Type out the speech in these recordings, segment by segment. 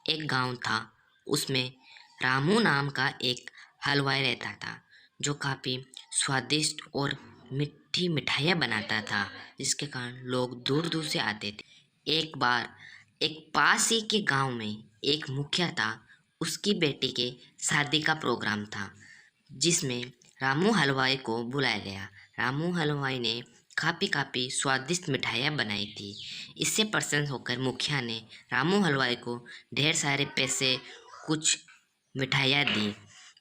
एक गांव था। उसमें रामू नाम का एक हलवाई रहता था जो काफ़ी स्वादिष्ट और मीठी मिठाइयाँ बनाता था, जिसके कारण लोग दूर दूर से आते थे। एक बार एक पास ही के गांव में एक मुखिया था। उसकी बेटी के शादी का प्रोग्राम था जिसमें रामू हलवाई को बुलाया गया। रामू हलवाई ने काफ़ी काफ़ी स्वादिष्ट मिठाइयाँ बनाई थी। इससे प्रसन्न होकर मुखिया ने रामू हलवाई को ढेर सारे पैसे, कुछ मिठाइयाँ दी।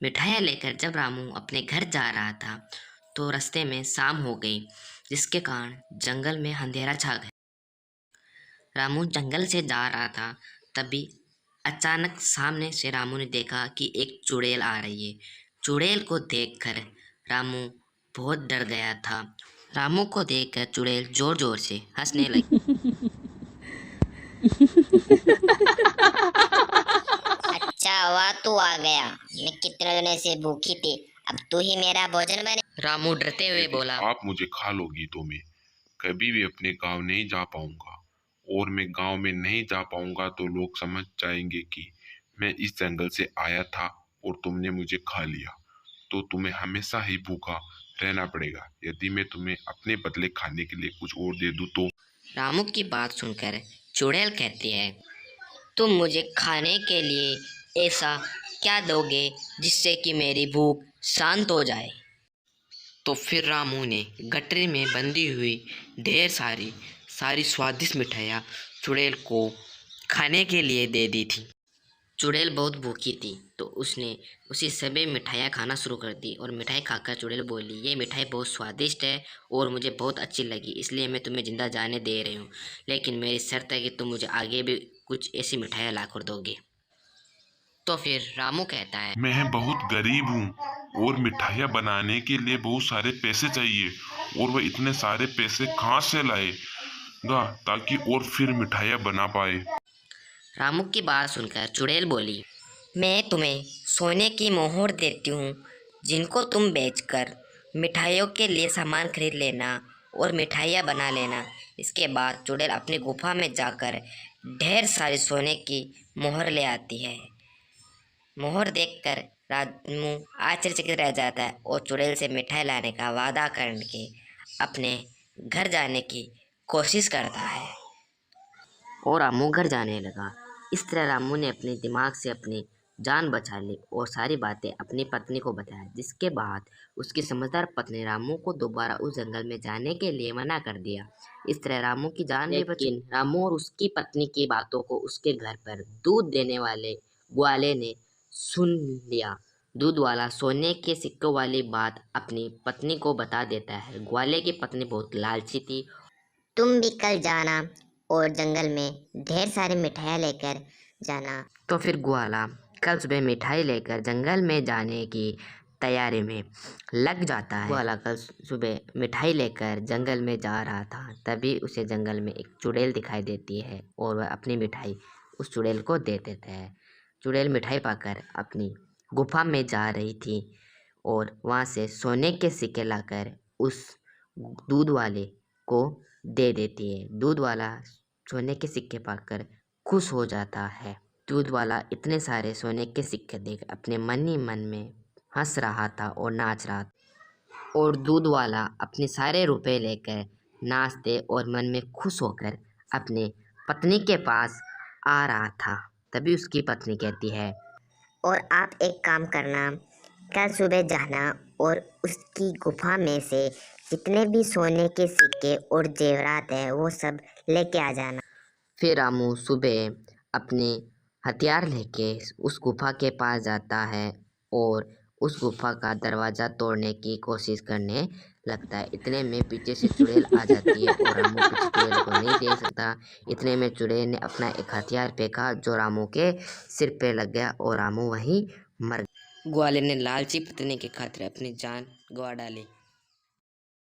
मिठाइयाँ लेकर जब रामू अपने घर जा रहा था तो रास्ते में शाम हो गई, जिसके कारण जंगल में अंधेरा छा गया। रामू जंगल से जा रहा था, तभी अचानक सामने से रामू ने देखा कि एक चुड़ैल आ रही है। चुड़ैल को देखकर रामू बहुत डर गया था। रामू को देखकर चुड़ैल जोर जोर से हंसने लगी। अच्छा हुआ तू आ गया। मैं कितने दिनों से भूखी थी, अब तू ही मेरा भोजन बने। रामू डरते हुए यदि बोला, आप मुझे खा लोगी तो मैं कभी भी अपने गांव नहीं जा पाऊंगा, और मैं गांव में नहीं जा पाऊंगा तो लोग समझ जाएंगे कि मैं इस जंगल से आया था और तुमने मुझे खा लिया। तो तुम्हें हमेशा ही भूखा रहना पड़ेगा। यदि मैं तुम्हें अपने बदले खाने के लिए कुछ और दे दूं तो। रामू की बात सुनकर चुड़ैल कहती है, तुम मुझे खाने के लिए ऐसा क्या दोगे जिससे कि मेरी भूख शांत हो जाए? तो फिर रामू ने गठरी में बंधी हुई ढेर सारी स्वादिष्ट मिठाइयाँ चुड़ैल को खाने के लिए दे दी थी। चुड़ैल बहुत भूखी थी तो उसने उसी सभी मिठाइयाँ खाना शुरू कर दी और मिठाई खाकर चुड़ैल बोली, ये मिठाई बहुत स्वादिष्ट है और मुझे बहुत अच्छी लगी, इसलिए मैं तुम्हें जिंदा जाने दे रही हूँ, लेकिन मेरी शर्त है कि तुम मुझे आगे भी कुछ ऐसी मिठाइयाँ लाकर दोगे। तो फिर रामू कहता है, मैं बहुत गरीब हूँ और मिठाइयाँ बनाने के लिए बहुत सारे पैसे चाहिए, और वह इतने सारे पैसे कहाँ से लाएगा ताकि और फिर मिठाइयाँ बना पाए। रामू की बात सुनकर चुड़ैल बोली, मैं तुम्हें सोने की मोहर देती हूँ, जिनको तुम बेचकर मिठाइयों के लिए सामान खरीद लेना और मिठाइयाँ बना लेना। इसके बाद चुड़ैल अपनी गुफा में जाकर ढेर सारी सोने की मोहर ले आती है। मोहर देखकर रामू आश्चर्यचकित रह जाता है और चुड़ैल से मिठाई लाने का वादा करके अपने घर जाने की कोशिश करता है और रामू घर जाने लगा। इस तरह रामू ने अपने दिमाग से अपनी जान बचा ली और सारी बातें अपनी पत्नी को बताया, जिसके बाद उसकी समझदार पत्नी रामू को दोबारा उस जंगल में जाने के लिए मना कर दिया। इस तरह रामू की जान भी बची। लेकिन रामू और उसकी पत्नी की बातों को उसके घर पर दूध देने वाले ग्वाले ने सुन लिया। दूध वाला सोने के सिक्कों वाली बात अपनी पत्नी को बता देता है। ग्वाले की पत्नी बहुत लालची थी। तुम भी कल जाना और जंगल में ढेर सारी मिठाइयाँ लेकर जाना। तो फिर ग्वाला कल सुबह मिठाई लेकर जंगल में जाने की तैयारी में लग जाता है। ग्वाला कल सुबह मिठाई लेकर जंगल में जा रहा था, तभी उसे जंगल में एक चुड़ैल दिखाई देती है और वह अपनी मिठाई उस चुड़ैल को दे देता है। चुड़ैल मिठाई पाकर अपनी गुफा में जा रही थी और वहाँ से सोने के सिक्के लाकर उस दूध वाले को दे देती है। दूध वाला सोने के सिक्के पाकर खुश हो जाता है। दूध वाला इतने सारे सोने के सिक्के देख अपने मन ही मन में हंस रहा था और नाच रहा था, और दूध वाला अपने सारे रुपए लेकर नाचते और मन में खुश होकर अपने पत्नी के पास आ रहा था। तभी उसकी पत्नी कहती है, और आप एक काम करना, कल सुबह जाना और उसकी गुफा में से जितने भी सोने के सिक्के और जेवरात है वो सब लेके आ जाना। फिर रामू सुबह अपने हथियार लेके उस गुफा के पास जाता है और उस गुफा का दरवाज़ा तोड़ने की कोशिश करने लगता है। इतने में पीछे से चुड़ैल आ जाती है और रामू पीछे चुड़ैल को नहीं देख सकता। इतने में चुड़ैल ने अपना एक हथियार फेंका जो रामू के सिर पे लग गया और रामू वहीं मर गया। ग्वाले ने लालची पत्नी की खातिर अपनी जान गंवा डाली।